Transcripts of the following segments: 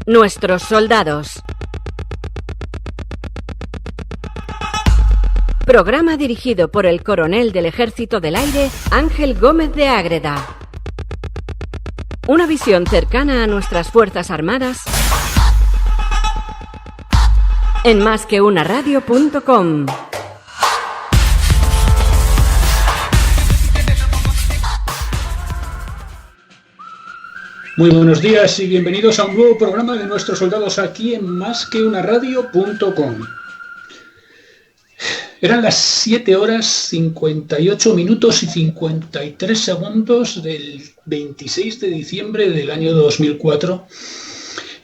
Nuestros soldados. Programa dirigido por el coronel del Ejército del Aire, Ángel Gómez de Ágreda. Una visión cercana a nuestras Fuerzas Armadas en masqueunaradio.com. Muy buenos días y bienvenidos a un nuevo programa de Nuestros Soldados aquí en masqueunaradio.com. Eran las 7 horas 58 minutos y 53 segundos del 26 de diciembre del año 2004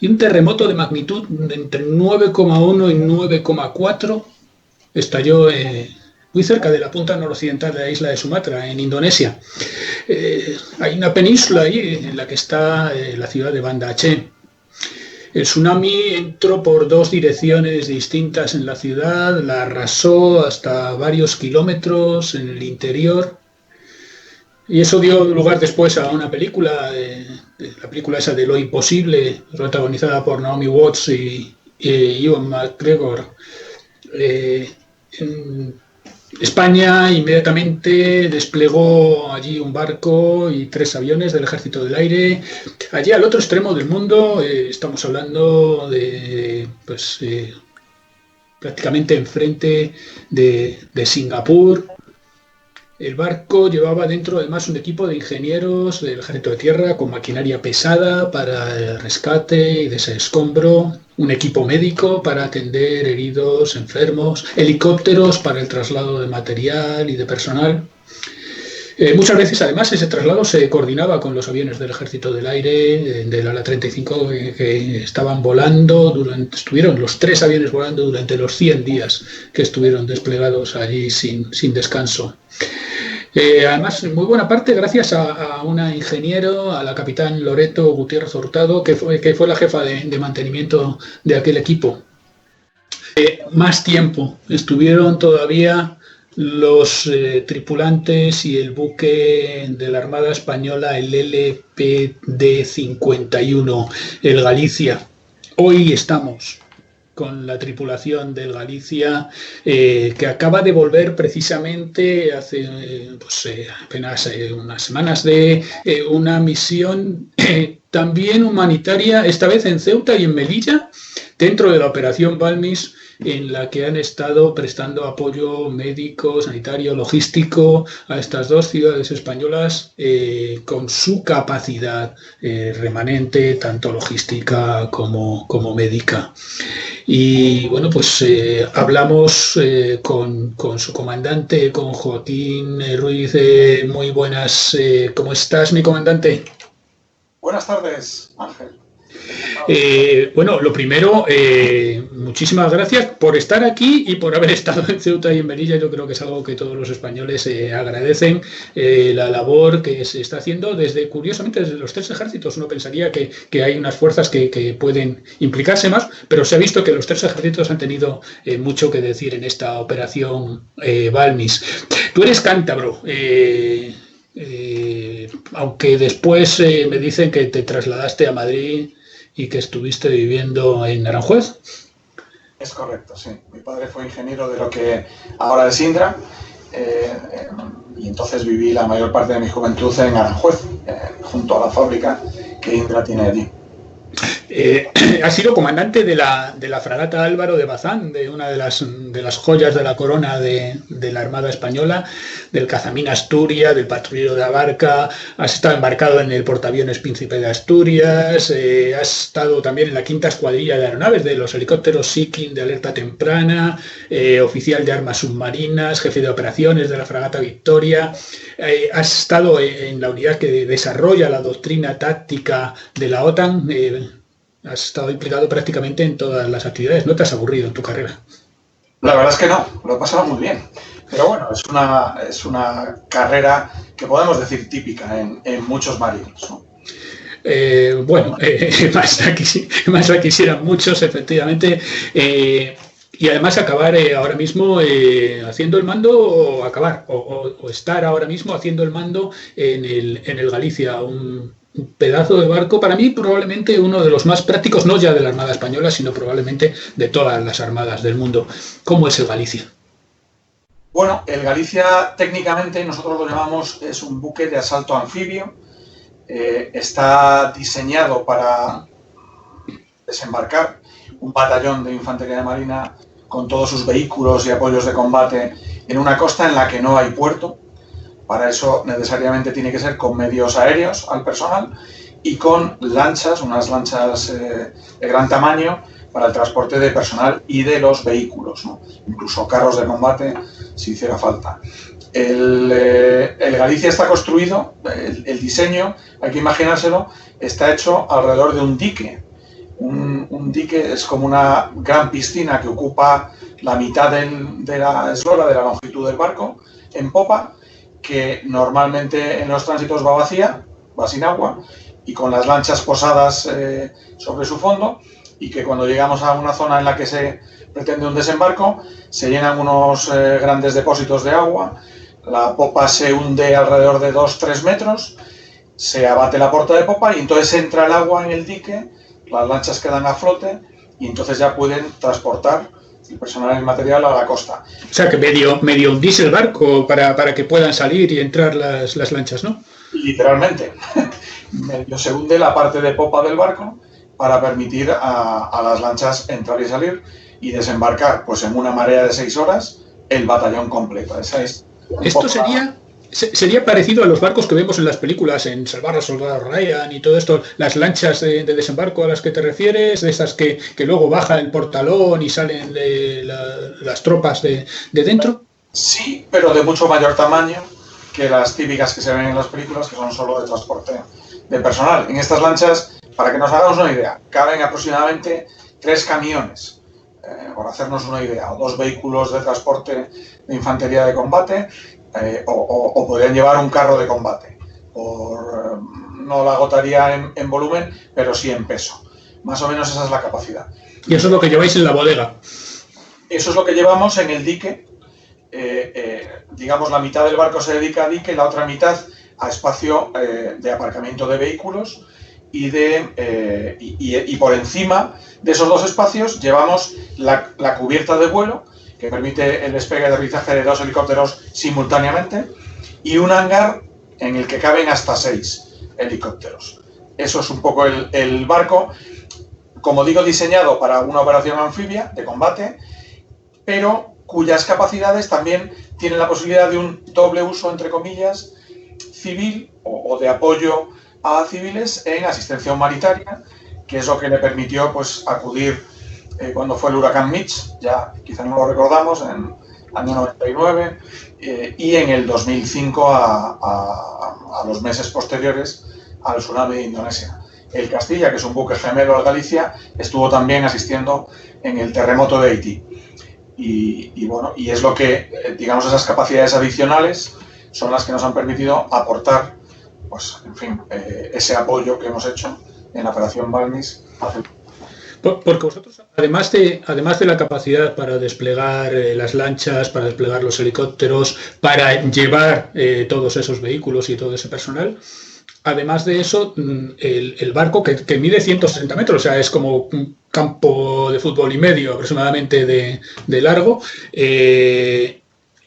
y un terremoto de magnitud de entre 9,1 y 9,4 estalló muy cerca de la punta noroccidental de la isla de Sumatra, en Indonesia. Hay una península ahí en la que está la ciudad de Banda Aceh. El tsunami entró por dos direcciones distintas en la ciudad, la arrasó hasta varios kilómetros en el interior. Y eso dio lugar después a una película, la película esa de Lo Imposible, protagonizada por Naomi Watts y Ewan McGregor. España inmediatamente desplegó allí un barco y 3 aviones del Ejército del Aire. Allí al otro extremo del mundo, estamos hablando de prácticamente enfrente de Singapur. El barco llevaba dentro además un equipo de ingenieros del Ejército de Tierra con maquinaria pesada para el rescate y desescombro, un equipo médico para atender heridos, enfermos, helicópteros para el traslado de material y de personal. Muchas veces además ese traslado se coordinaba con los aviones del Ejército del Aire, del ala 35 que estaban volando, estuvieron los 3 aviones volando durante los 100 días que estuvieron desplegados allí sin descanso. Además, en muy buena parte gracias a una ingeniero, a la capitán Loreto Gutiérrez Hurtado, que fue la jefa de mantenimiento de aquel equipo. Más tiempo estuvieron todavía los tripulantes y el buque de la Armada Española, el LPD-51, el Galicia. Hoy estamos con la tripulación del Galicia, que acaba de volver precisamente hace apenas unas semanas de una misión también humanitaria, esta vez en Ceuta y en Melilla, dentro de la Operación Balmis, en la que han estado prestando apoyo médico, sanitario, logístico a estas 2 ciudades españolas con su capacidad remanente, tanto logística como médica. Y bueno, pues hablamos con su comandante, con Joaquín Ruiz. Muy buenas, ¿cómo estás, mi comandante? Buenas tardes, Ángel. Bueno, lo primero, muchísimas gracias por estar aquí y por haber estado en Ceuta y en Melilla. Yo creo que es algo que todos los españoles agradecen, la labor que se está haciendo curiosamente desde los 3 ejércitos. Uno pensaría que hay unas fuerzas que pueden implicarse más, pero se ha visto que los 3 ejércitos han tenido mucho que decir en esta operación Balmis. Tú eres cántabro, aunque después me dicen que te trasladaste a Madrid y que estuviste viviendo en Aranjuez. Es correcto, sí. Mi padre fue ingeniero de lo que ahora es Indra, y entonces viví la mayor parte de mi juventud en Aranjuez, junto a la fábrica que Indra tiene allí. Ha sido comandante de la fragata Álvaro de Bazán, de una de las joyas de la corona de la Armada Española, del Cazamín Asturias, del patrullero de Abarca. Has estado embarcado en el portaaviones Príncipe de Asturias, has estado también en la 5ª Escuadrilla de Aeronaves de los helicópteros Seeking de alerta temprana, oficial de armas submarinas, jefe de operaciones de la fragata Victoria. Has estado en la unidad que desarrolla la doctrina táctica de la OTAN. Has estado implicado prácticamente en todas las actividades. ¿No te has aburrido en tu carrera? La verdad es que no, lo he pasado muy bien. Pero bueno, es una carrera que podemos decir típica en muchos marinos, ¿no? Más la quisieran muchos, efectivamente. Y además acabar ahora mismo haciendo el mando, o estar ahora mismo haciendo el mando en el Galicia, un un pedazo de barco, para mí probablemente uno de los más prácticos, no ya de la Armada Española, sino probablemente de todas las armadas del mundo. ¿Cómo es el Galicia? Bueno, el Galicia técnicamente nosotros lo llamamos, es un buque de asalto anfibio. Está diseñado para desembarcar un batallón de infantería de marina con todos sus vehículos y apoyos de combate en una costa en la que no hay puerto. Para eso necesariamente tiene que ser con medios aéreos al personal y con lanchas, unas lanchas de gran tamaño para el transporte de personal y de los vehículos, ¿no? Incluso carros de combate si hiciera falta. El Galicia está construido, el diseño, hay que imaginárselo, está hecho alrededor de un dique. Un dique es como una gran piscina que ocupa la mitad de la eslora, de la longitud del barco, en popa, que normalmente en los tránsitos va vacía, va sin agua, y con las lanchas posadas sobre su fondo, y que cuando llegamos a una zona en la que se pretende un desembarco, se llenan unos grandes depósitos de agua, la popa se hunde alrededor de 2-3 metros, se abate la porta de popa y entonces entra el agua en el dique, las lanchas quedan a flote y entonces ya pueden transportar el personal y el material a la costa. O sea que medio hundís el barco para que puedan salir y entrar las lanchas, ¿no? Literalmente. Medio se hunde la parte de popa del barco para permitir a las lanchas entrar y salir y desembarcar pues en una marea de 6 horas el batallón completo. Esa es Esto sería parecido a los barcos que vemos en las películas, en Salvar al Soldado Ryan y todo esto, las lanchas de desembarco a las que te refieres, de esas que luego baja el portalón y salen las tropas de dentro. Sí, pero de mucho mayor tamaño que las típicas que se ven en las películas, que son solo de transporte de personal. En estas lanchas, para que nos hagamos una idea, caben aproximadamente 3 camiones, por hacernos una idea, o 2 vehículos de transporte de infantería de combate, o podrían llevar un carro de combate. No la agotaría en volumen, pero sí en peso. Más o menos esa es la capacidad. Y eso es lo que lleváis en la bodega. Eso es lo que llevamos en el dique. Digamos, la mitad del barco se dedica a dique, la otra mitad a espacio de aparcamiento de vehículos y por encima de esos 2 espacios llevamos la cubierta de vuelo que permite el despegue y aterrizaje de 2 helicópteros simultáneamente y un hangar en el que caben hasta 6 helicópteros. Eso es un poco el barco, como digo, diseñado para una operación anfibia de combate, pero cuyas capacidades también tienen la posibilidad de un doble uso, entre comillas, civil o de apoyo a civiles en asistencia humanitaria, que es lo que le permitió pues acudir cuando fue el huracán Mitch, ya quizás no lo recordamos, en el año 99, y en el 2005 a los meses posteriores al tsunami de Indonesia. El Castilla, que es un buque gemelo al Galicia, estuvo también asistiendo en el terremoto de Haití. Y bueno, y es lo que, digamos, esas capacidades adicionales son las que nos han permitido aportar, pues, en fin, ese apoyo que hemos hecho en la operación Balmis. Porque vosotros, además de la capacidad para desplegar las lanchas, para desplegar los helicópteros, para llevar todos esos vehículos y todo ese personal, además de eso, el barco que mide 160 metros, o sea, es como un campo de fútbol y medio aproximadamente de largo,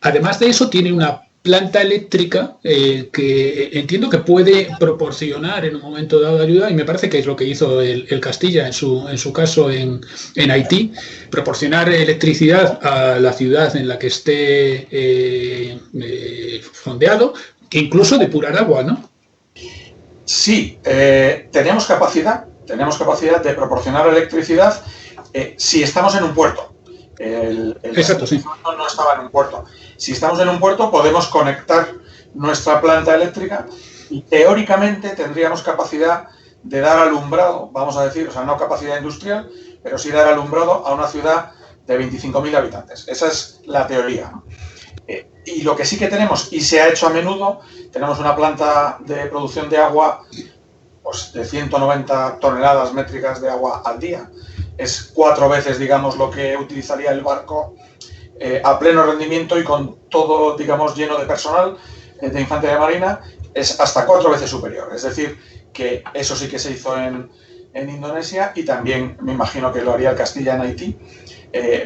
además de eso tiene una planta eléctrica que entiendo que puede proporcionar en un momento dado ayuda, y me parece que es lo que hizo el Castilla en su caso en Haití, proporcionar electricidad a la ciudad en la que esté fondeado, e incluso depurar agua, ¿no? Sí, tenemos capacidad de proporcionar electricidad si estamos en un puerto. Exacto, sí. No estaba en un puerto. Si estamos en un puerto podemos conectar nuestra planta eléctrica y teóricamente tendríamos capacidad de dar alumbrado, vamos a decir, o sea, no capacidad industrial, pero sí dar alumbrado a una ciudad de 25.000 habitantes. Esa es la teoría, ¿no? Y lo que sí que tenemos, y se ha hecho a menudo, tenemos una planta de producción de agua pues, de 190 toneladas métricas de agua al día. Es 4 veces, digamos, lo que utilizaría el barco a pleno rendimiento y con todo, digamos, lleno de personal de infantería marina, es hasta 4 veces superior. Es decir, que eso sí que se hizo en Indonesia, y también me imagino que lo haría el Castilla en Haití,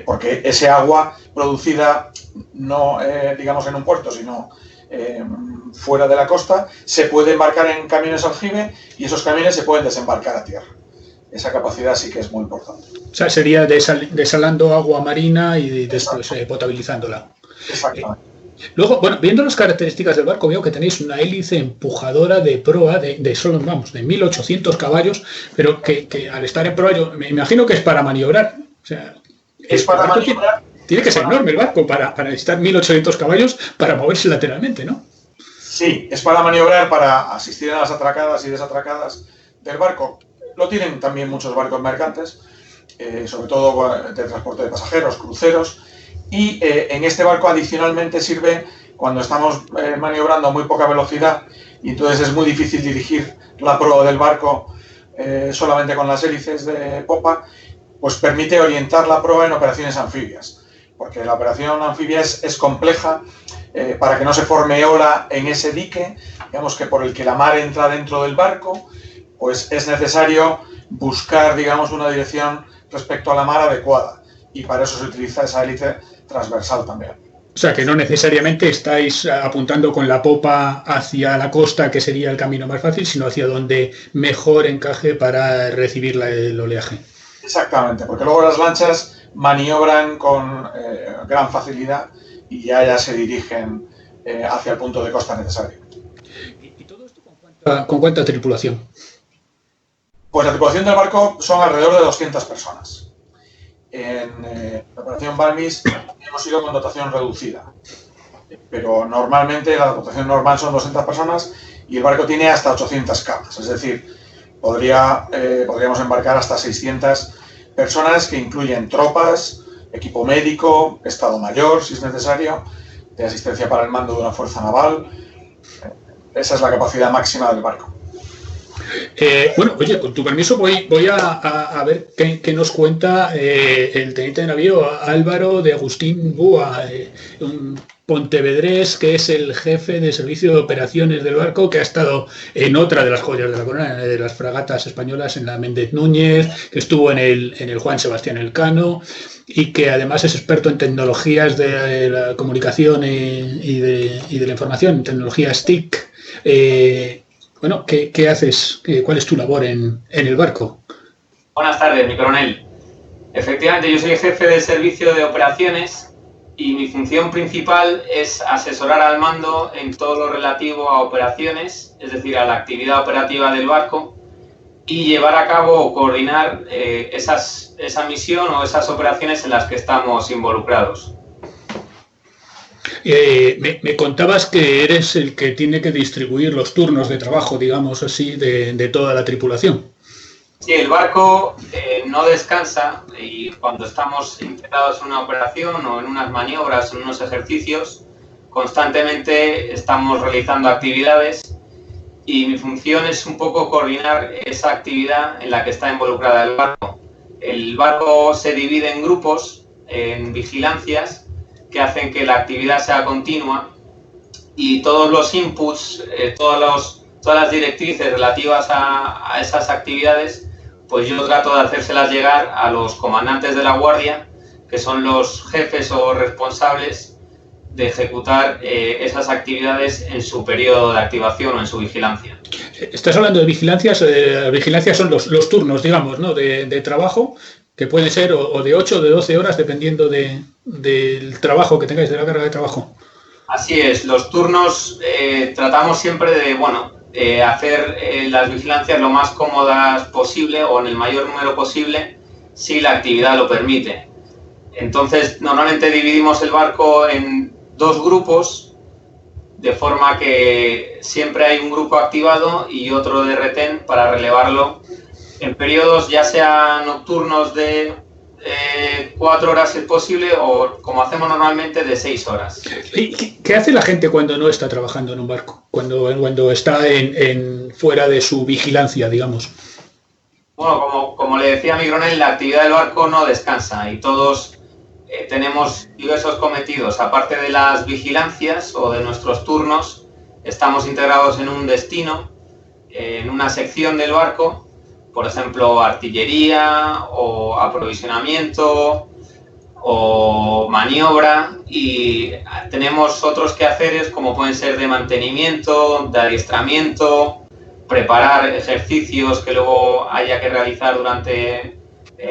porque ese agua producida no, digamos, en un puerto, sino fuera de la costa, se puede embarcar en camiones aljibe y esos camiones se pueden desembarcar a tierra. Esa capacidad sí que es muy importante. O sea, sería desalando agua marina y después potabilizándola. Exactamente. Luego, bueno, viendo las características del barco, veo que tenéis una hélice empujadora de proa de solo, vamos, de 1800 caballos, pero que al estar en proa, yo me imagino que es para maniobrar. O sea, es para maniobrar. Tiene que ser enorme el barco para necesitar 1800 caballos para moverse lateralmente, ¿no? Sí, es para maniobrar, para asistir a las atracadas y desatracadas del barco. Lo tienen también muchos barcos mercantes, sobre todo de transporte de pasajeros, cruceros, y en este barco adicionalmente sirve cuando estamos maniobrando a muy poca velocidad y entonces es muy difícil dirigir la proa del barco solamente con las hélices de popa, pues permite orientar la proa en operaciones anfibias, porque la operación anfibia es compleja. Para que no se forme ola en ese dique, digamos que por el que la mar entra dentro del barco, pues es necesario buscar, digamos, una dirección respecto a la mar adecuada, y para eso se utiliza esa hélice transversal también. O sea, que no necesariamente estáis apuntando con la popa hacia la costa, que sería el camino más fácil, sino hacia donde mejor encaje para recibir el oleaje. Exactamente, porque luego las lanchas maniobran con gran facilidad y ya se dirigen hacia el punto de costa necesario. ¿Y todo esto con cuánta tripulación? Pues la tripulación del barco son alrededor de 200 personas. En la operación Balmis hemos ido con dotación reducida, pero normalmente la dotación normal son 200 personas y el barco tiene hasta 800 camas, es decir, podríamos embarcar hasta 600 personas, que incluyen tropas, equipo médico, estado mayor si es necesario, de asistencia para el mando de una fuerza naval. Esa es la capacidad máxima del barco. Bueno, oye, con tu permiso voy a ver qué nos cuenta el teniente de navío Álvaro de Agustín Búa, un pontevedrés que es el jefe de servicio de operaciones del barco, que ha estado en otra de las joyas de la corona, de las fragatas españolas, en la Méndez Núñez, que estuvo en el Juan Sebastián Elcano, y que además es experto en tecnologías de la comunicación y de la información, tecnologías TIC. Bueno, ¿qué haces? ¿Cuál es tu labor en el barco? Buenas tardes, mi coronel. Efectivamente, yo soy jefe de servicio de operaciones y mi función principal es asesorar al mando en todo lo relativo a operaciones, es decir, a la actividad operativa del barco, y llevar a cabo o coordinar esa misión o esas operaciones en las que estamos involucrados. Me contabas que eres el que tiene que distribuir los turnos de trabajo, digamos así, de toda la tripulación. Sí, el barco no descansa, y cuando estamos integrados en una operación o en unas maniobras o en unos ejercicios, constantemente estamos realizando actividades, y mi función es un poco coordinar esa actividad en la que está involucrada el barco. El barco se divide en grupos, en vigilancias, que hacen que la actividad sea continua, y todos los inputs, todas las directrices relativas a esas actividades, pues yo trato de hacérselas llegar a los comandantes de la guardia, que son los jefes o responsables de ejecutar esas actividades en su periodo de activación o en su vigilancia. Estás hablando de vigilancias. Vigilancias son los turnos, digamos, ¿no?, de trabajo, que puede ser o de 8 o de 12 horas, dependiendo del trabajo que tengáis, de la carga de trabajo. Así es, los turnos tratamos siempre de hacer las vigilancias lo más cómodas posible o en el mayor número posible, si la actividad lo permite. Entonces, normalmente dividimos el barco en dos grupos, de forma que siempre hay un grupo activado y otro de retén para relevarlo en periodos ya sea nocturnos de 4 horas si es posible, o como hacemos normalmente de 6 horas. ¿Qué hace la gente cuando no está trabajando en un barco? Cuando está fuera de su vigilancia, digamos. Bueno, como le decía mi coronel, la actividad del barco no descansa y todos tenemos diversos cometidos. Aparte de las vigilancias o de nuestros turnos, estamos integrados en un destino en una sección del barco, por ejemplo, artillería o aprovisionamiento o maniobra, y tenemos otros quehaceres como pueden ser de mantenimiento, de adiestramiento, preparar ejercicios que luego haya que realizar durante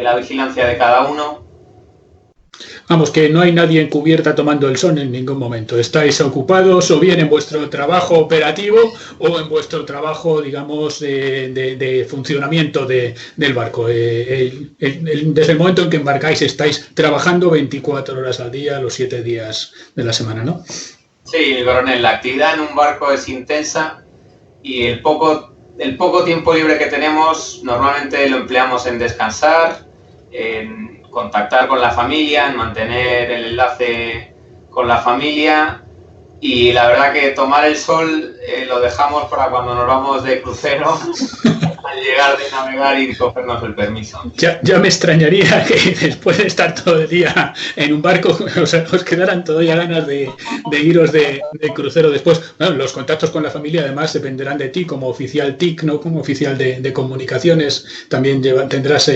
la vigilancia de cada uno. Vamos, que no hay nadie en cubierta tomando el sol en ningún momento. Estáis ocupados o bien en vuestro trabajo operativo o en vuestro trabajo, digamos, de funcionamiento del barco. Desde el momento en que embarcáis estáis trabajando 24 horas al día, los 7 días de la semana, ¿no? Sí, coronel, la actividad en un barco es intensa y el poco tiempo libre que tenemos normalmente lo empleamos en descansar, en contactar con la familia, en mantener el enlace con la familia, y la verdad que tomar el sol lo dejamos para cuando nos vamos de crucero al llegar de navegar y cogernos el permiso. Ya me extrañaría que después de estar todo el día en un barco os quedaran todavía ganas de iros de crucero después. Bueno, los contactos con la familia además dependerán de ti como oficial TIC, ¿no? Como oficial de comunicaciones, también tendrás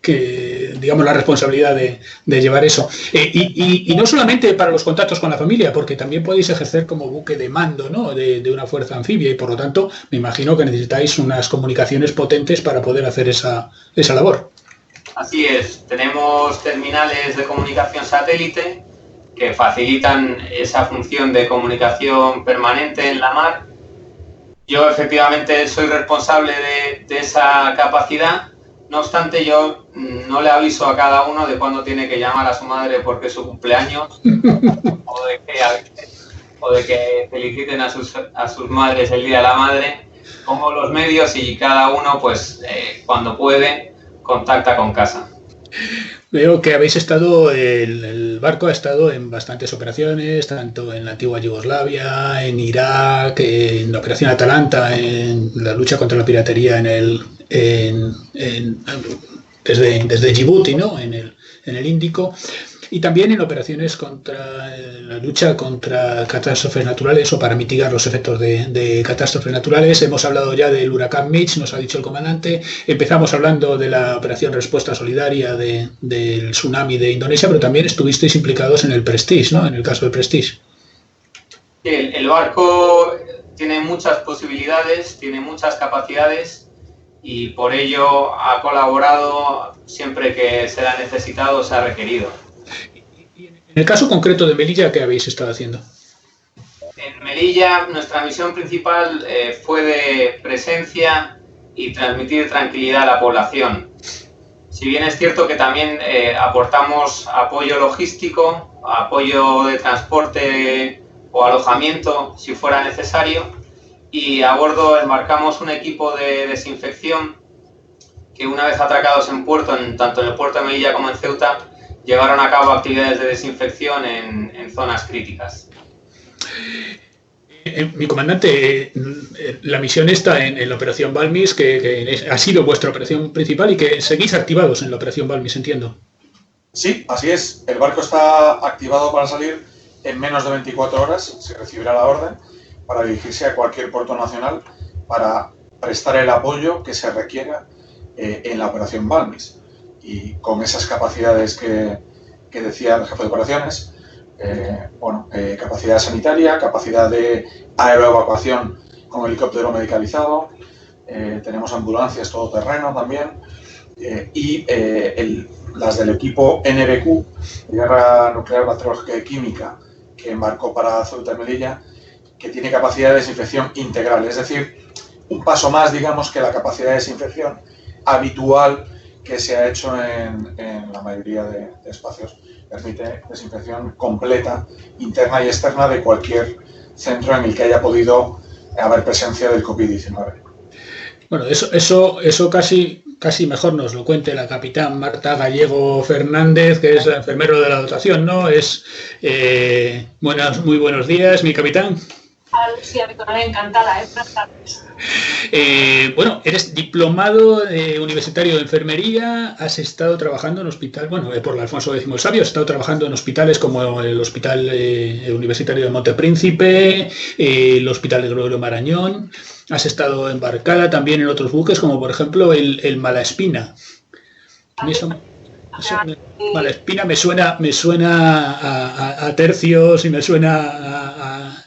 digamos, la responsabilidad de llevar eso. Y no solamente para los contactos con la familia, porque también podéis ejercer como buque de mando, ¿no? de una fuerza anfibia, y por lo tanto me imagino que necesitáis unas comunicaciones potentes para poder hacer esa labor. Así es, tenemos terminales de comunicación satélite que facilitan esa función de comunicación permanente en la mar. Yo efectivamente soy responsable de esa capacidad. No obstante, yo no le aviso a cada uno de cuándo tiene que llamar a su madre porque es su cumpleaños o de que feliciten a sus madres el Día de la Madre. Pongo los medios y cada uno, pues, cuando puede, contacta con casa. Veo que habéis estado, el barco ha estado en bastantes operaciones, tanto en la antigua Yugoslavia, en Irak, en la Operación Atalanta, en la lucha contra la piratería desde Djibouti, ¿no? en el Índico, y también en operaciones contra la lucha contra catástrofes naturales o para mitigar los efectos de catástrofes naturales. Hemos hablado ya del huracán Mitch, nos ha dicho el comandante. Empezamos hablando de la operación Respuesta Solidaria del tsunami de Indonesia, pero también estuvisteis implicados en el Prestige, ¿no? En el caso del Prestige. El barco tiene muchas posibilidades, tiene muchas capacidades, y por ello ha colaborado siempre que se ha necesitado, se ha requerido. En el caso concreto de Melilla, ¿qué habéis estado haciendo? En Melilla, nuestra misión principal fue de presencia y transmitir tranquilidad a la población. Si bien es cierto que también aportamos apoyo logístico, apoyo de transporte o alojamiento si fuera necesario, y a bordo embarcamos un equipo de desinfección que, una vez atracados en puerto, tanto en el puerto de Melilla como en Ceuta, llevaron a cabo actividades de desinfección en zonas críticas. Mi comandante, la misión está en la operación Balmis, que ha sido vuestra operación principal y que seguís activados en la operación Balmis, entiendo. Sí, así es. El barco está activado para salir en menos de 24 horas. Se recibirá la orden para dirigirse a cualquier puerto nacional para prestar el apoyo que se requiera en la operación Balmis. Y con esas capacidades que decía el jefe de operaciones, capacidad sanitaria, capacidad de aeroevacuación con helicóptero medicalizado, tenemos ambulancias todoterreno también, y las del equipo NBQ, Guerra Nuclear, Bacteriológica y Química, que embarcó para Ceuta y Melilla, que tiene capacidad de desinfección integral, es decir, un paso más, digamos, que la capacidad de desinfección habitual que se ha hecho en la mayoría de espacios. Permite desinfección completa, interna y externa, de cualquier centro en el que haya podido haber presencia del COVID-19. Bueno, eso casi mejor nos lo cuente la capitán Marta Gallego Fernández, que es la enfermero de la dotación, ¿no? Muy buenos días, mi capitán. Lucía, mi coronel, encantada. Buenas tardes. Bueno, eres diplomado universitario de enfermería, has estado trabajando en hospital, por la Alfonso X el Sabio, has estado trabajando en hospitales como el Hospital Universitario de Montepríncipe, el Hospital de Gregorio Marañón, has estado embarcada también en otros buques como por ejemplo el Malaspina. Malaspina me suena a tercios y me suena a...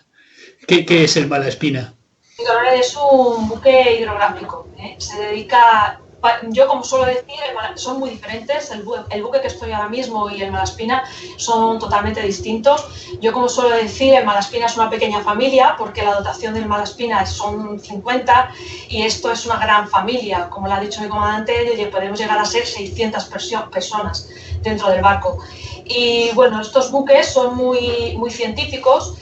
¿Qué es el Malaspina? Mi coronel es un buque hidrográfico, se dedica, yo como suelo decir, son muy diferentes, el buque que estoy ahora mismo y el Malaspina son totalmente distintos. Yo como suelo decir, el Malaspina es una pequeña familia porque la dotación del Malaspina son 50 y esto es una gran familia, como lo ha dicho mi comandante, podemos llegar a ser 600 personas dentro del barco. Y bueno, estos buques son muy científicos.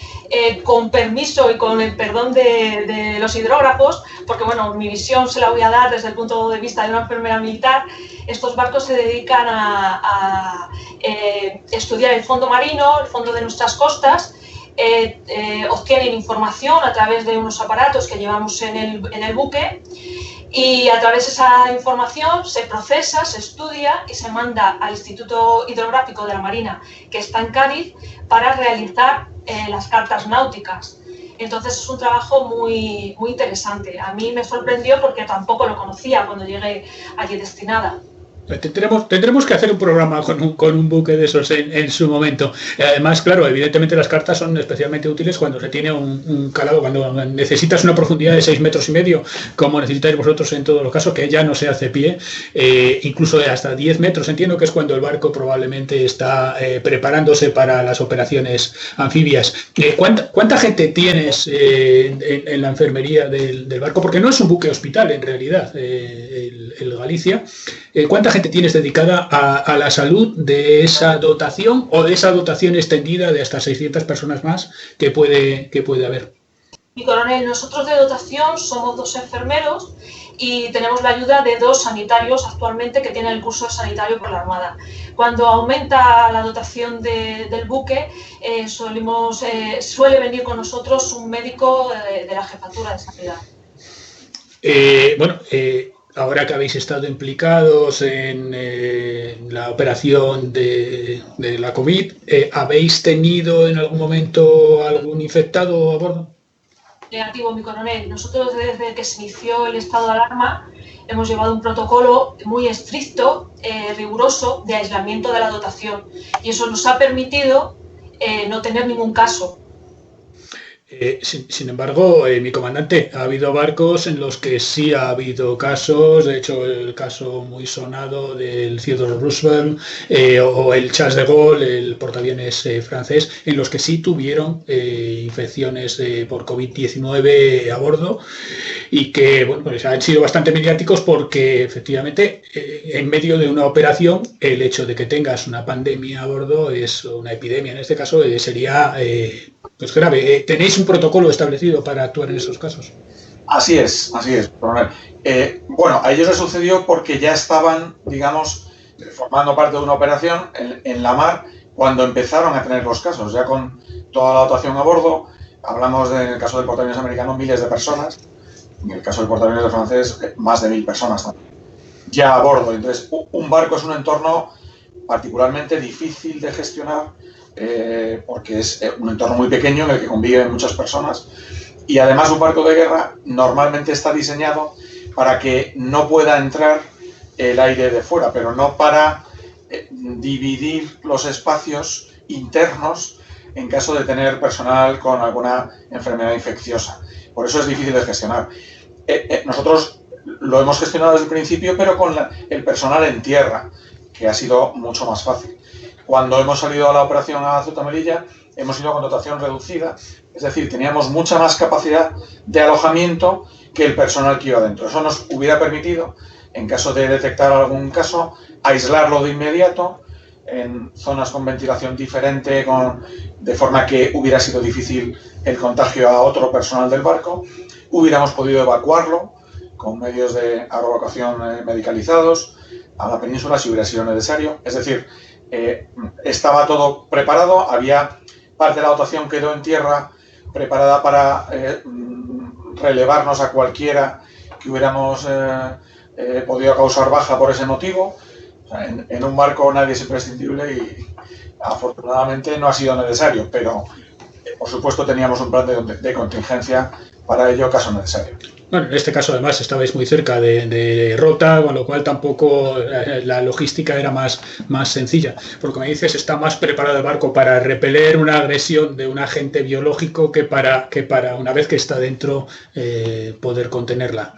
Con permiso y con el perdón de los hidrógrafos, porque bueno, mi visión se la voy a dar desde el punto de vista de una enfermera militar. Estos barcos se dedican a estudiar el fondo marino, el fondo de nuestras costas, obtienen información a través de unos aparatos que llevamos en el buque y a través de esa información se procesa, se estudia y se manda al Instituto Hidrográfico de la Marina, que está en Cádiz, para realizar las cartas náuticas. Entonces es un trabajo muy interesante. A mí me sorprendió porque tampoco lo conocía cuando llegué allí destinada. Tendremos que hacer un programa con un buque de esos en su momento. Además, claro, evidentemente las cartas son especialmente útiles cuando se tiene un calado, cuando necesitas una profundidad de 6,5 metros, como necesitáis vosotros en todos los casos, que ya no se hace pie, incluso de hasta 10 metros, entiendo que es cuando el barco probablemente está preparándose para las operaciones anfibias. ¿Cuánta gente tienes en la enfermería del barco? Porque no es un buque hospital en realidad, el Galicia. ¿Cuánta gente tienes dedicada a la salud de esa dotación o de esa dotación extendida de hasta 600 personas más que puede haber? Mi coronel, nosotros de dotación somos 2 enfermeros y tenemos la ayuda de 2 sanitarios actualmente que tienen el curso de sanitario por la Armada. Cuando aumenta la dotación del buque, suele venir con nosotros un médico de la jefatura de sanidad. Ahora que habéis estado implicados en la operación de la COVID, ¿habéis tenido en algún momento algún infectado a bordo? Negativo, mi coronel. Nosotros desde que se inició el estado de alarma hemos llevado un protocolo muy estricto, riguroso, de aislamiento de la dotación y eso nos ha permitido no tener ningún caso. Sin embargo, mi comandante, ha habido barcos en los que sí ha habido casos, de hecho el caso muy sonado del Theodore Roosevelt o el Charles de Gaulle, el portaaviones francés, en los que sí tuvieron infecciones por COVID-19 a bordo y que pues han sido bastante mediáticos porque efectivamente en medio de una operación el hecho de que tengas una pandemia a bordo es una epidemia, en este caso sería... pues grave. ¿Tenéis un protocolo establecido para actuar en esos casos? Así es. A ellos les sucedió porque ya estaban, digamos, formando parte de una operación en la mar cuando empezaron a tener los casos, ya con toda la dotación a bordo. Hablamos en el caso del portaaviones americano, miles de personas, en el caso del portaaviones francés, más de 1.000 personas también, ya a bordo. Entonces, un barco es un entorno particularmente difícil de gestionar, porque es un entorno muy pequeño en el que conviven muchas personas y además un barco de guerra normalmente está diseñado para que no pueda entrar el aire de fuera, pero no para dividir los espacios internos en caso de tener personal con alguna enfermedad infecciosa. Por eso es difícil de gestionar. Nosotros lo hemos gestionado desde el principio, pero con el personal en tierra, que ha sido mucho más fácil. Cuando hemos salido a la operación a Ceuta Melilla, hemos ido con dotación reducida, es decir, teníamos mucha más capacidad de alojamiento que el personal que iba dentro. Eso nos hubiera permitido, en caso de detectar algún caso, aislarlo de inmediato en zonas con ventilación diferente, de forma que hubiera sido difícil el contagio a otro personal del barco. Hubiéramos podido evacuarlo con medios de aeroevacuación medicalizados a la península si hubiera sido necesario. Es decir, estaba todo preparado, había parte de la dotación quedó en tierra preparada para relevarnos a cualquiera que hubiéramos podido causar baja por ese motivo. O sea, en un barco nadie es imprescindible y afortunadamente no ha sido necesario, pero por supuesto teníamos un plan de contingencia para ello caso necesario. Bueno, en este caso además estabais muy cerca de Rota, con lo cual tampoco la logística era más sencilla. Porque me dices, está más preparado el barco para repeler una agresión de un agente biológico que para una vez que está dentro poder contenerla.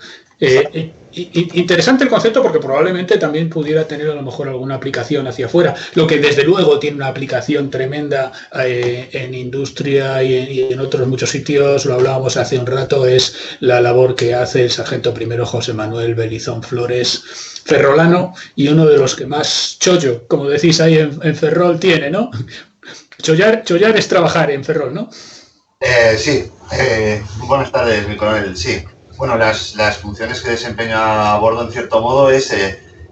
Interesante el concepto porque probablemente también pudiera tener a lo mejor alguna aplicación hacia afuera. Lo que desde luego tiene una aplicación tremenda en industria y en otros muchos sitios, lo hablábamos hace un rato, es la labor que hace el sargento primero José Manuel Belizón Flores, ferrolano, y uno de los que más chollo, como decís ahí en Ferrol, tiene, ¿no? Chollar es trabajar en Ferrol, ¿no? Sí. Buenas tardes, mi coronel. Sí. Bueno, las funciones que desempeño a bordo, en cierto modo, es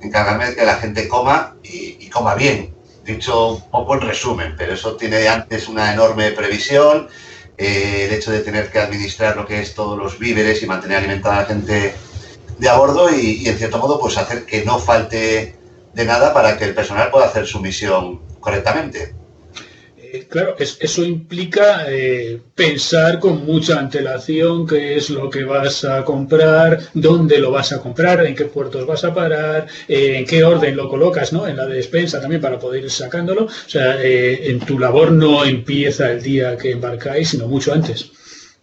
encargarme de que la gente coma y coma bien. Dicho un poco en resumen, pero eso tiene antes una enorme previsión. El hecho de tener que administrar lo que es todos los víveres y mantener alimentada a la gente de a bordo y en cierto modo, pues hacer que no falte de nada para que el personal pueda hacer su misión correctamente. Claro, eso implica pensar con mucha antelación qué es lo que vas a comprar, dónde lo vas a comprar, en qué puertos vas a parar, en qué orden lo colocas, ¿no? En la despensa también para poder ir sacándolo. O sea, en tu labor no empieza el día que embarcáis, sino mucho antes.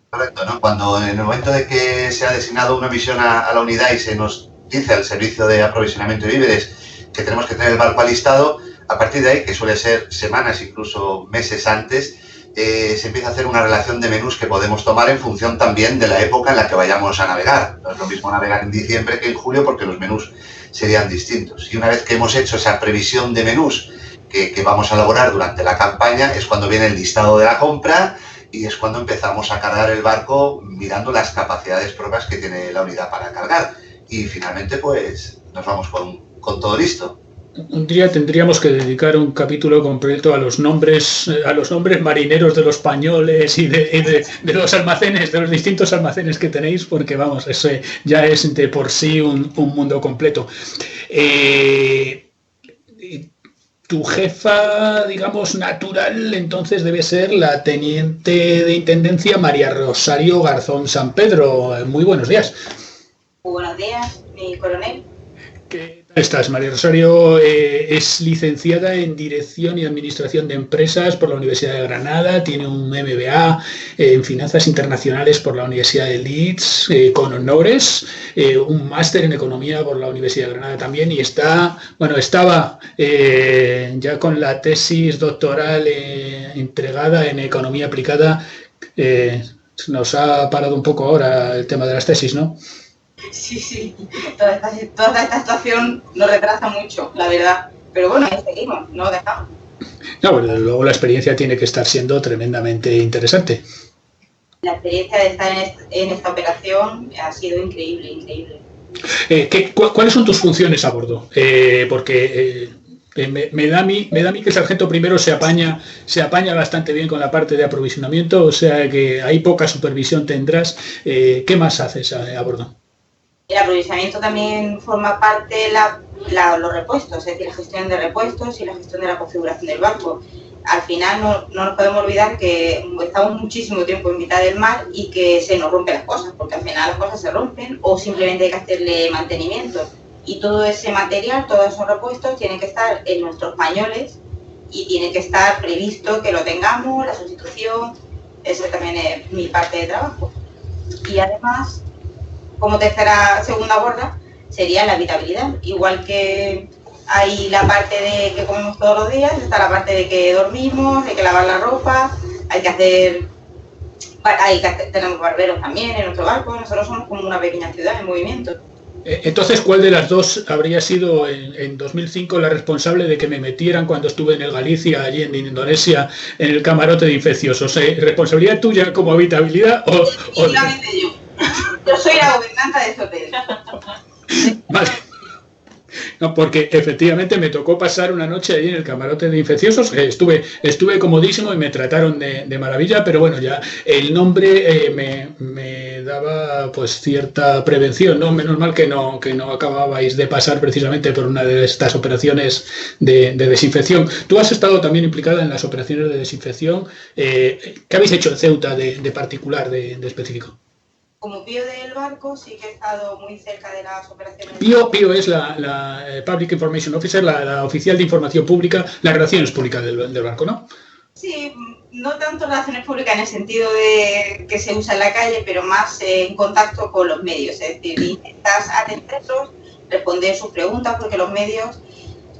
Correcto, ¿no? Cuando en el momento de que se ha designado una misión a la unidad y se nos dice al servicio de aprovisionamiento de víveres que tenemos que tener el barco alistado, a partir de ahí, que suele ser semanas, incluso meses antes, se empieza a hacer una relación de menús que podemos tomar en función también de la época en la que vayamos a navegar. No es lo mismo navegar en diciembre que en julio porque los menús serían distintos. Y una vez que hemos hecho esa previsión de menús que vamos a elaborar durante la campaña, es cuando viene el listado de la compra y es cuando empezamos a cargar el barco mirando las capacidades propias que tiene la unidad para cargar. Y finalmente, pues, nos vamos con todo listo. Un día tendríamos que dedicar un capítulo completo a los nombres marineros de los españoles y de los almacenes, de los distintos almacenes que tenéis, porque vamos, eso ya es de por sí un mundo completo. Tu jefa, digamos, natural, entonces debe ser la teniente de intendencia María Rosario Garzón San Pedro. Muy buenos días. Muy buenos días, mi coronel. ¿Qué tal estás? María Rosario es licenciada en Dirección y Administración de Empresas por la Universidad de Granada, tiene un MBA en Finanzas Internacionales por la Universidad de Leeds, con honores, un máster en Economía por la Universidad de Granada también, y estaba ya con la tesis doctoral entregada en Economía Aplicada. Nos ha parado un poco ahora el tema de las tesis, ¿no? Sí, toda esta situación nos retrasa mucho, la verdad. Pero bueno, ahí seguimos, no lo dejamos. No, pero desde luego la experiencia tiene que estar siendo tremendamente interesante. La experiencia de estar en esta operación ha sido increíble. ¿Cuáles son tus funciones a bordo? Porque me da a mí que el sargento primero se apaña bastante bien con la parte de aprovisionamiento, o sea que hay poca supervisión tendrás. ¿Qué más haces a bordo? El aprovisionamiento también forma parte de los repuestos, es decir, la gestión de repuestos y la gestión de la configuración del barco. Al final no nos podemos olvidar que estamos muchísimo tiempo en mitad del mar y que se nos rompen las cosas, porque al final las cosas se rompen o simplemente hay que hacerle mantenimiento. Y todo ese material, todos esos repuestos tienen que estar en nuestros pañoles y tiene que estar previsto que lo tengamos, la sustitución, eso también es mi parte de trabajo. Y además, como segunda borda, sería la habitabilidad. Tenemos la parte de que comemos todos los días, está la parte de que dormimos, hay que lavar la ropa, tenemos barberos también en nuestro barco. Nosotros somos como una pequeña ciudad en movimiento. Entonces, ¿cuál de las dos habría sido en 2005 la responsable de que me metieran cuando estuve en el Galicia, allí en Indonesia, en el camarote de infecciosos? ¿Responsabilidad tuya como habitabilidad o...? Solamente yo. Yo soy la gobernanta de este hotel. Vale. No, porque efectivamente me tocó pasar una noche allí en el camarote de infecciosos. Estuve comodísimo y me trataron de maravilla, pero bueno, ya el nombre me daba pues cierta prevención, ¿no? Menos mal que no acababais de pasar precisamente por una de estas operaciones de desinfección. Tú has estado también implicada en las operaciones de desinfección. ¿Qué habéis hecho en Ceuta de particular, de específico? Como PIO del barco, sí que he estado muy cerca de las operaciones. PIO es la Public Information Officer, la oficial de información pública, las relaciones públicas del barco, ¿no? Sí, no tanto relaciones públicas en el sentido de que se usa en la calle, pero más en contacto con los medios. Es decir, intentas atenderlos, responder sus preguntas, porque los medios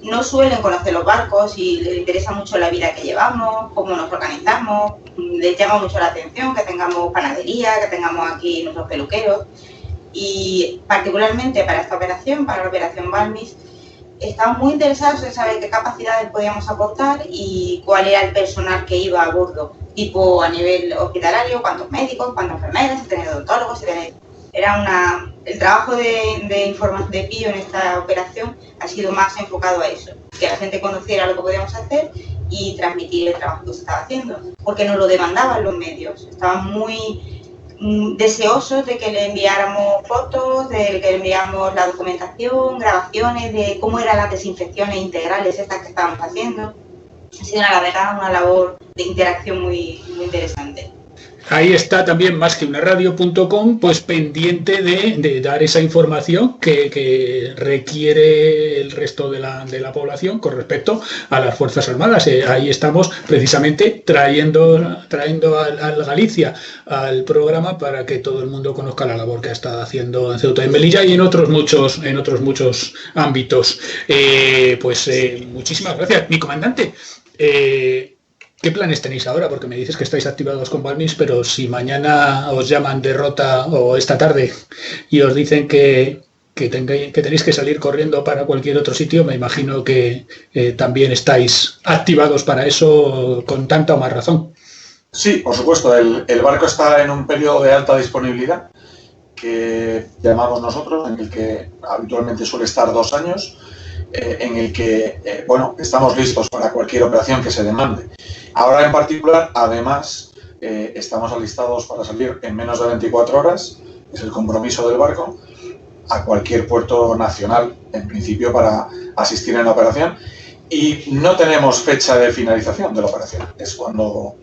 no suelen conocer los barcos y les interesa mucho la vida que llevamos, cómo nos organizamos, les llama mucho la atención que tengamos panadería, que tengamos aquí nuestros peluqueros. Y particularmente para esta operación, para la operación Balmis, estaban muy interesados en saber qué capacidades podíamos aportar y cuál era el personal que iba a bordo, tipo a nivel hospitalario, cuántos médicos, cuántas enfermeras, si tenéis odontólogos, si tenéis... El trabajo de PIO en esta operación ha sido más enfocado a eso, que la gente conociera lo que podíamos hacer y transmitir el trabajo que se estaba haciendo, porque nos lo demandaban los medios, estaban muy deseosos de que le enviáramos fotos, de que le enviáramos la documentación, grabaciones de cómo eran las desinfecciones integrales estas que estábamos haciendo. Ha sido, la verdad, una labor de interacción muy interesante. Ahí está también másqueunaradio.com, pues pendiente de dar esa información que requiere el resto de la población con respecto a las Fuerzas Armadas. Ahí estamos precisamente trayendo al Galicia al programa para que todo el mundo conozca la labor que ha estado haciendo en Ceuta y Melilla y en otros muchos ámbitos. Muchísimas gracias, mi comandante. ¿Qué planes tenéis ahora? Porque me dices que estáis activados con Balmis, pero si mañana os llaman de Rota o esta tarde y os dicen que tenéis que salir corriendo para cualquier otro sitio, me imagino que también estáis activados para eso con tanta o más razón. Sí, por supuesto. El barco está en un periodo de alta disponibilidad que llamamos nosotros, en el que habitualmente suele estar 2 años, en el que estamos listos para cualquier operación que se demande. Ahora en particular, además, estamos alistados para salir en menos de 24 horas, es el compromiso del barco, a cualquier puerto nacional, en principio, para asistir en la operación. Y no tenemos fecha de finalización de la operación, es cuando,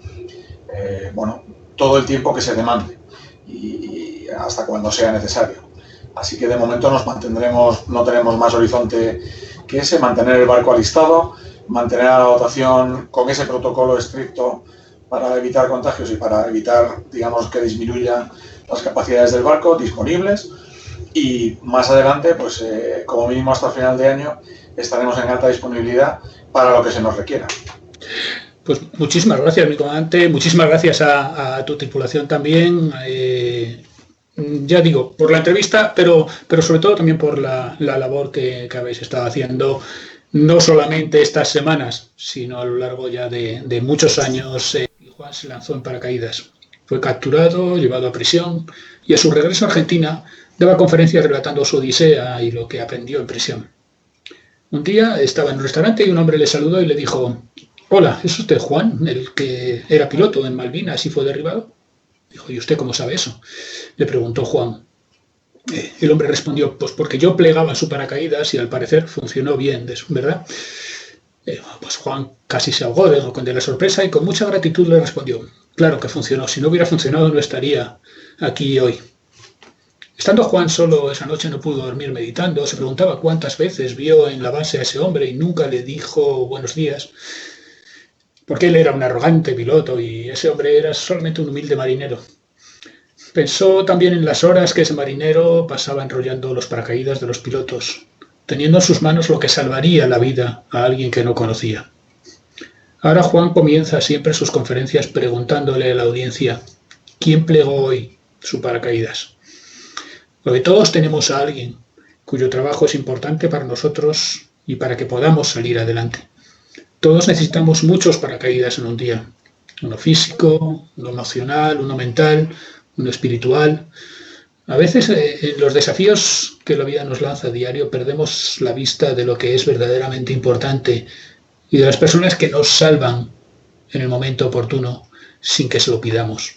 todo el tiempo que se demande y hasta cuando sea necesario. Así que de momento nos mantendremos, no tenemos más horizonte que ese, mantener el barco alistado, mantener a la dotación con ese protocolo estricto para evitar contagios y para evitar, digamos, que disminuyan las capacidades del barco disponibles, y más adelante, pues como mínimo hasta final de año, estaremos en alta disponibilidad para lo que se nos requiera. Pues muchísimas gracias, mi comandante, muchísimas gracias a tu tripulación también. Ya digo, por la entrevista, pero sobre todo también por la labor que habéis estado haciendo, no solamente estas semanas, sino a lo largo ya de muchos años. Juan se lanzó en paracaídas, fue capturado, llevado a prisión y a su regreso a Argentina daba conferencias relatando su odisea y lo que aprendió en prisión. Un día estaba en un restaurante y un hombre le saludó y le dijo: «Hola, ¿es usted Juan, el que era piloto en Malvinas y fue derribado?». Dijo: «¿Y usted cómo sabe eso?», le preguntó Juan. El hombre respondió: «Pues porque yo plegaba su paracaídas y al parecer funcionó bien, ¿verdad?». Pues Juan casi se ahogó de la sorpresa y con mucha gratitud le respondió: «Claro que funcionó, si no hubiera funcionado no estaría aquí hoy». Estando Juan solo esa noche no pudo dormir meditando, se preguntaba cuántas veces vio en la base a ese hombre y nunca le dijo buenos días, porque él era un arrogante piloto y ese hombre era solamente un humilde marinero. Pensó también en las horas que ese marinero pasaba enrollando los paracaídas de los pilotos, teniendo en sus manos lo que salvaría la vida a alguien que no conocía. Ahora Juan comienza siempre sus conferencias preguntándole a la audiencia: ¿quién plegó hoy su paracaídas? Porque todos tenemos a alguien cuyo trabajo es importante para nosotros y para que podamos salir adelante. Todos necesitamos muchos paracaídas en un día. Uno físico, uno emocional, uno mental, uno espiritual. A veces en los desafíos que la vida nos lanza a diario perdemos la vista de lo que es verdaderamente importante y de las personas que nos salvan en el momento oportuno sin que se lo pidamos.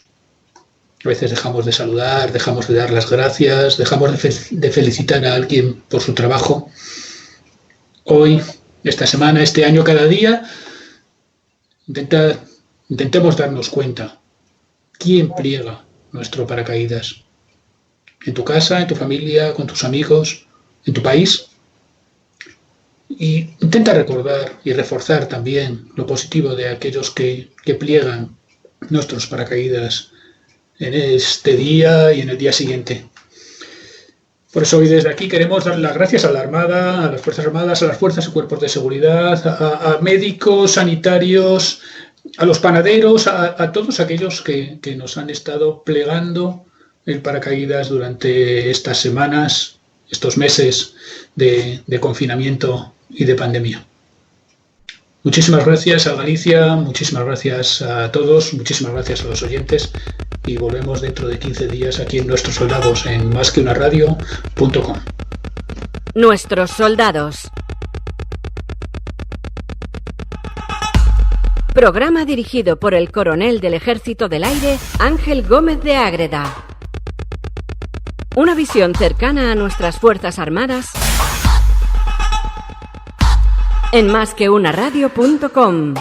A veces dejamos de saludar, dejamos de dar las gracias, dejamos de felicitar a alguien por su trabajo. Hoy, esta semana, este año, cada día, intentemos darnos cuenta quién pliega nuestro paracaídas. En tu casa, en tu familia, con tus amigos, en tu país. Y intenta recordar y reforzar también lo positivo de aquellos que pliegan nuestros paracaídas en este día y en el día siguiente. Por eso hoy desde aquí queremos dar las gracias a la Armada, a las Fuerzas Armadas, a las fuerzas y cuerpos de seguridad, a médicos, sanitarios, a los panaderos, a todos aquellos que nos han estado plegando el paracaídas durante estas semanas, estos meses de confinamiento y de pandemia. Muchísimas gracias a Galicia, muchísimas gracias a todos, muchísimas gracias a los oyentes y volvemos dentro de 15 días aquí en Nuestros Soldados en másqueunaradio.com. Nuestros Soldados. Programa dirigido por el coronel del Ejército del Aire, Ángel Gómez de Ágreda. Una visión cercana a nuestras Fuerzas Armadas en másqueunaradio.com.